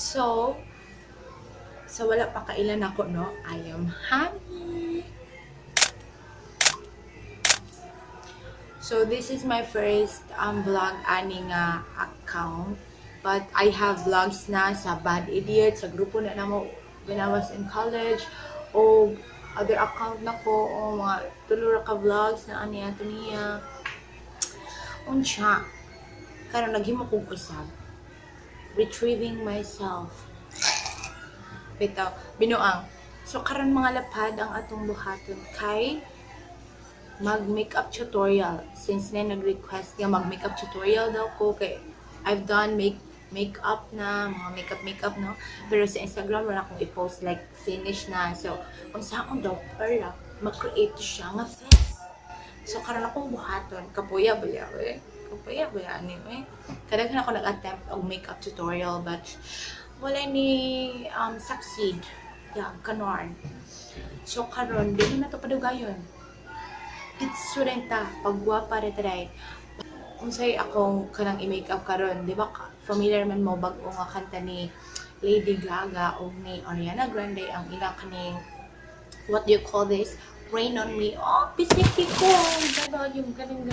So wala pa kailan ako, no? I am happy. So this is my first vlog ani nga account. But I have vlogs na sa Bad Idiot, sa grupo na namo when I was in college, o other account na ko, o mga tulura ka vlogs na ani ato niya. Unsya, karon naghimo kong usab. Retrieving myself. Bitaw, binuang. So karon mga lapad ang atong buhaton kay mag-makeup tutorial. Since na nag-request nga mag-makeup tutorial daw ko kay I've done makeup na, mga makeup no. Pero sa Instagram wala akong i-post like finish na. So, kung saan daw para mag-create siya nga face. So, karon akong buhaton, kapuya ba eh? Kapuya ba anyway? Kadaghan ako nag-attempt og makeup tutorial but wala ni succeed. Yeah, kanon. So, karon dili na to padugayon. It's studenta, pagguwapa rin taday. Unsay akong kanang i-makeup karon, di ba? Familiar man mo bag-o nga kanta ni Lady Gaga o ni Ariana Grande ang ilang kaning what do you call this? Rain on Me. Oh, pisiki ko. Gano'n yung galing.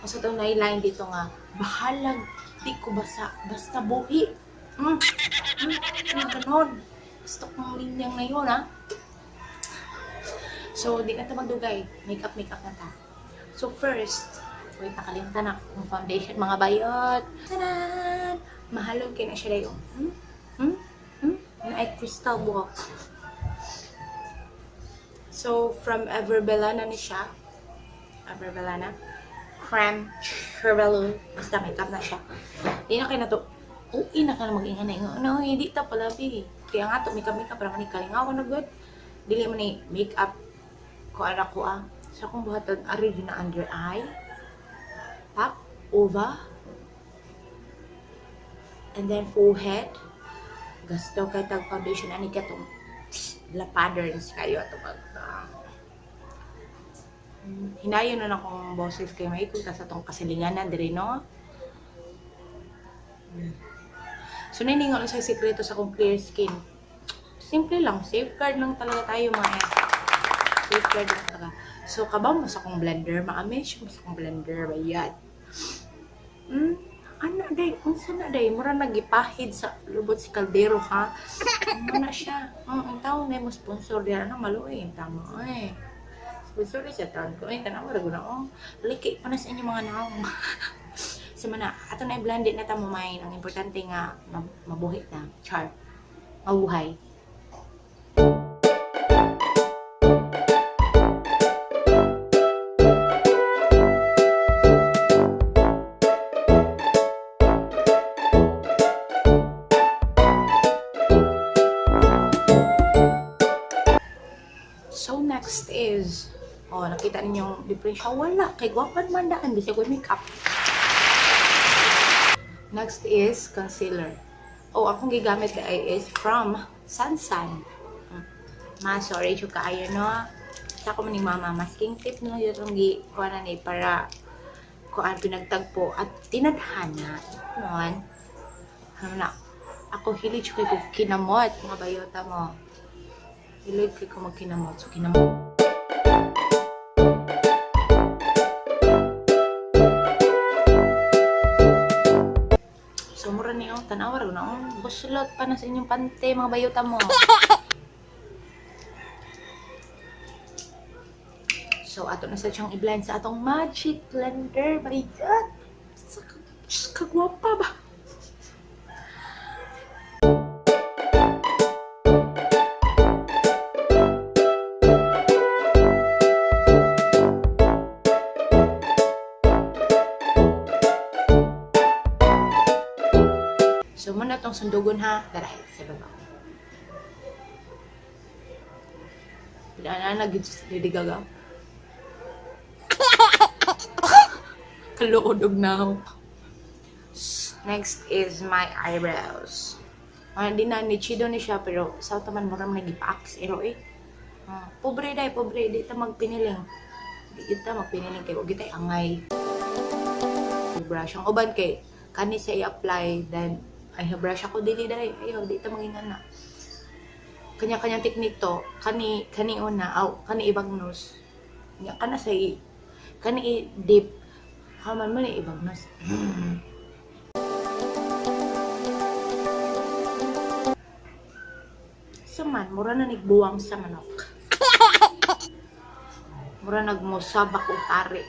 O sa itong line dito nga, bahalag, di ko basta buhi. Ganon. Gusto kong linyang na yun, ha? So, di na ito magdugay. Makeup na ta. So, first, wait, nakalimutan na yung foundation, mga bayot. Tanan! Mahalog kayo na siya dayo. Na ay crystal buhok. So, from Everbelana ni siya. Everbelana. Creme Chevelure. Basta makeup na siya. Hindi na kayo na to. Uwi na ka na mag-ingan na yung ano, hindi ta pala, bi. Kaya nga to, makeup para manikalingawan na good. Dili mo ni makeup ko anak ko sa akong buhaton, ari din na under eye. Top, over, and then forehead. Gasto kay tag foundation ani katong lapaders kayo ato pag hinayon na akong boses kay maikot sa tong kasilinganan diri no. So nini nga sa sekreto sa akong clear skin. Simple lang, safeguard lang talaga tayo mga safeguard lang talaga. So, kabaw mo sa akong blender, ma-amaze mo sa akong blender, bayad. Ano day, unsa na day, mura nagipahid sa lubot si kaldero, ha? Ano na siya? Ang taon na mo sponsor diyan, ano, maluin, tama, eh. Sponsor siya taon ko, tanawa, rago liki pa na sa inyo mga naong. So, mana, ato na i-blend na tamo may, ang importante nga, mabuhi na, char, mabuhay. So next is, nakita ninyong differential, wala, kay gwapan man daan, bisag ko makeup. Next is concealer. Akong gigamit ay is from Sansan. Sorry, chuka ayo no. Sa ko maning mama, masking tip no yung kuha ni para kuan pinagtagpo at tinadhana. Noon, ano na, ako hilig ko kinamot, mga bayota mo. Hilig ko magkinamot. So, kinamot. So, mura niyo. Tanawar ko na. Buslot pa na sa inyong pante, mga bayota mo. So, ato na sa siyang i-blend sa atong magic blender. My God! Kagwapa ba? So, muna itong sundugon ha. Daray, sa baba. Pinananag yun sa Lady Gaga. Kaloodog na ako. Next is my eyebrows. Di na, nichido ni siya, pero sa taman mo rin nag-ipa-ax. Pobre day, pobre. Di ita magpiniling. Di ita magpiniling kay huwag ita angay. Brush. Ang uban kay, kani sa i-apply, then Ay brush ako dili dai. Ayo, di ta mangingan na. Kanya-kanyang teknik to. Kani una, kani ibang nose. Nya kana say kani deep. Haman man ibang nose. Saman, mura na nigbuwang sa manok. Mura nagmusabak og tari.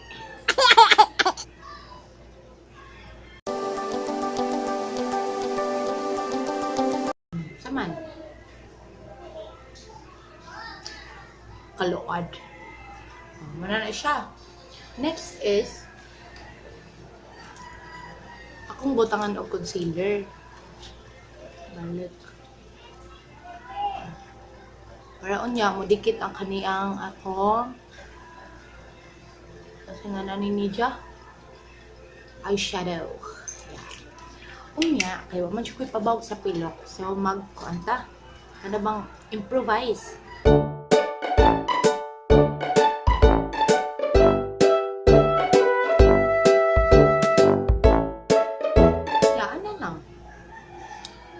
Saman. Kaluad. Muna na siya. Next is akong butangan og concealer. Balik. Para unya mo dikit ang kaniyang ako. Kasi nga naninidya. Eyeshadow. Yeah. Unya, kaya man siya ko'y pabawag sa pilok. So, magkuanta. Ano bang improvise?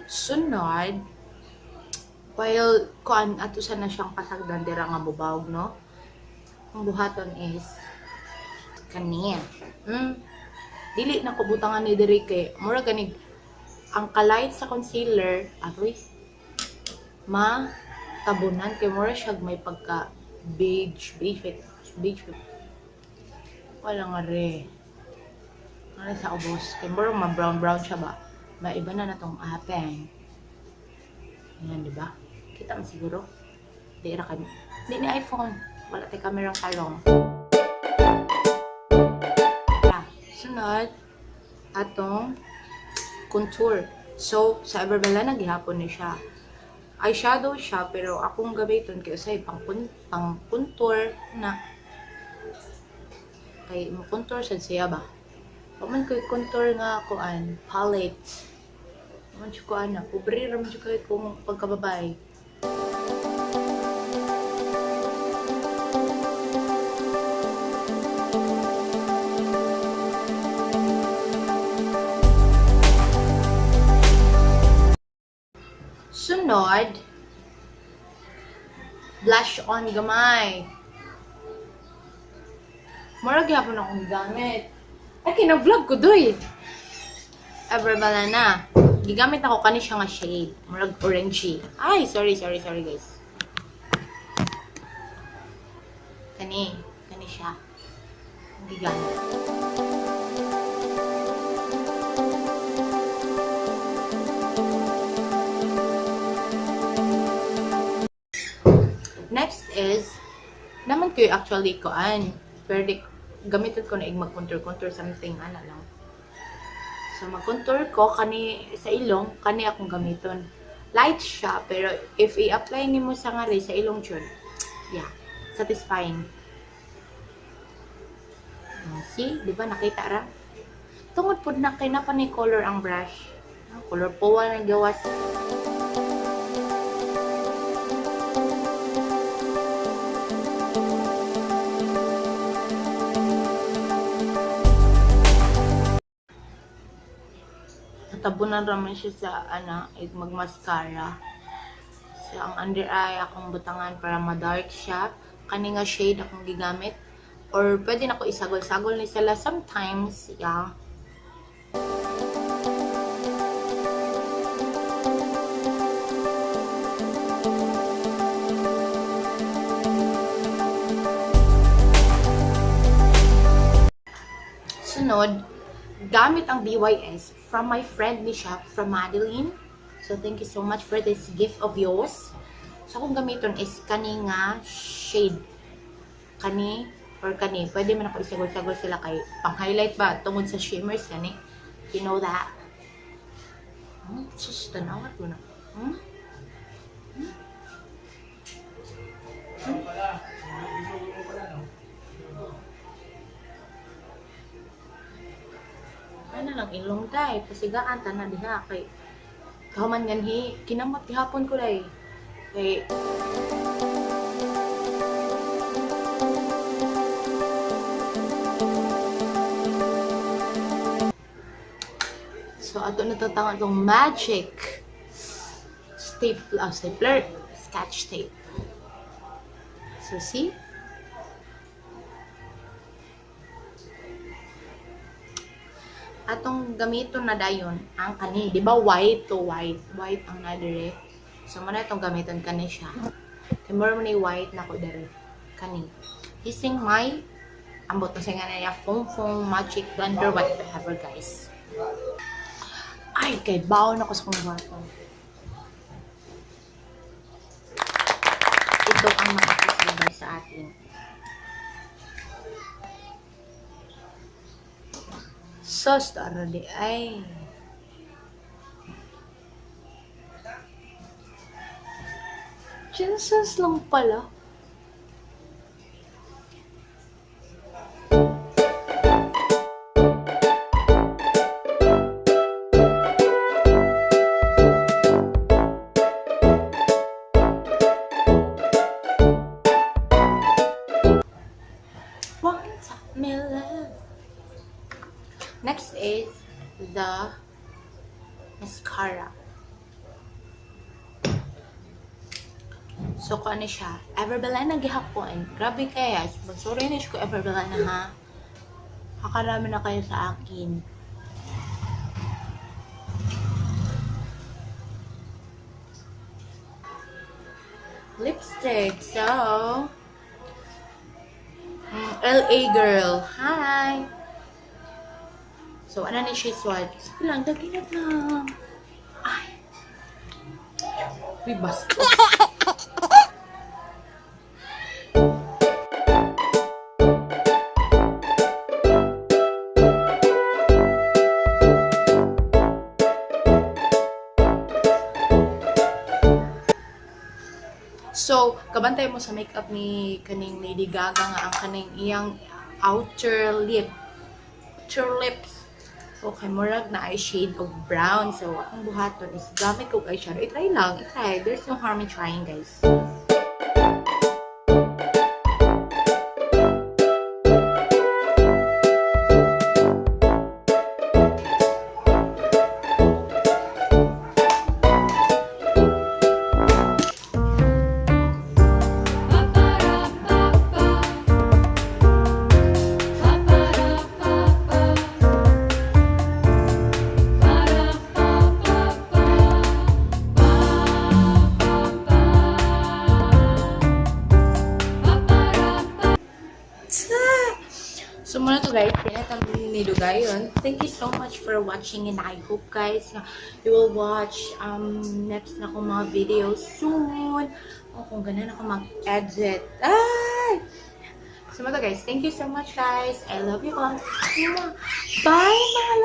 Sunod, while kuan ato sana siyang pasagdan dira nga mubawog, no? Ang buhaton is kani. Dili na ko butangan ni diri kay mura ganig ang kalight sa concealer, aroy tabunan kay mura siya may pagka beige. Wala nga re. Ano sa ubos? Kay mura ma-brown siya ba? Maiba na natong apeng. Ayan, di ba? Kita mo siguro? Di ra kami. Di ni iPhone. Wala tayo kamerang kalong. Sunod, atong contour. So, sa Everbella, naghihapon ni siya. Eyeshadow siya, pero akong gamiton kaya say pang contour na. Kay contour sa siya ba? Paman ko'y contour nga kuan, palette. Paman siya kuan na, pobre raman siya kayo kung pagkababay. Sunod, blush on gamay. Murag yapon akong gamit. Ay, kinag-vlog ko doy. Everbella na. Gigamit ako kani siya nga shade. Murag orangey. Ay, sorry guys. Kani siya. Gigamit. Next is, naman ko actually koan. Pero gamitin ko na mag-contour something, ano lang. So, mag-contour ko, kani sa ilong, kani akong gamiton. Light siya, pero if i-apply ni mo sa ngari, sa ilong dyan, yeah, satisfying. See? Di ba nakita ra? Tungod po na kay na pa ni color ang brush. Color po na gawas. Tabunan raman siya sa mag-mascara. So, ang under eye akong butangan para ma-dark siya. Kani nga shade akong gigamit. Or pwede na ko isagol-sagol ni sila sometimes. Yeah. Sunod, gamit ang DYS from my friend ni siya, from Madeline. So, thank you so much for this gift of yours. So, akong gamiton is kani nga shade. Kani, pwede man ako isagol-sagol sila kay pang-highlight ba, tungod sa shimmers, kani. You know that? Sus, tanawat mo na. Ano lang ilong tay, pasigaan tanan diha kay kahuman ganhi kinamot gihapon ko day. Kay So ato natatawag itong magic stapler, scotch tape. So, see? Atong gamiton na dayon ang kani, di ba white to white ang nadire. So muna itong gamiton kani siya. Timor mo ni white na ko dire kani. Using my ambot na siya nga na foam magic blender whatever guys. Ay kay baon ako sa kong bato. Ito ang makakasabay sa atin. Sauce to ano di ay. Sauce lang pala. Next is the mascara. So, kung ano siya, Everbellan na gihapon. Grabe kaya. Sorry na ko Everbellan na ha. Hakarami na kayo sa akin. Lipstick. So, LA girl. Hi! So, ano ni siya swatch? Lang, daginat lang. Ay. Uy, bastos. So, kabantay mo sa makeup ni kaning Lady Gaga nga ang kaning iyang outer lips. Okay, murag na ay shade of brown. So, akong buhaton is gamit ko eyeshadow. I-try lang. There's no harm in trying, guys. So muna to guys, pinatang nilugayon. Thank you so much for watching and I hope guys you will watch next na akong mga videos soon. O kung ganun ako mag-edit. Ay! So muna to guys, thank you so much guys. I love you all. Bye mga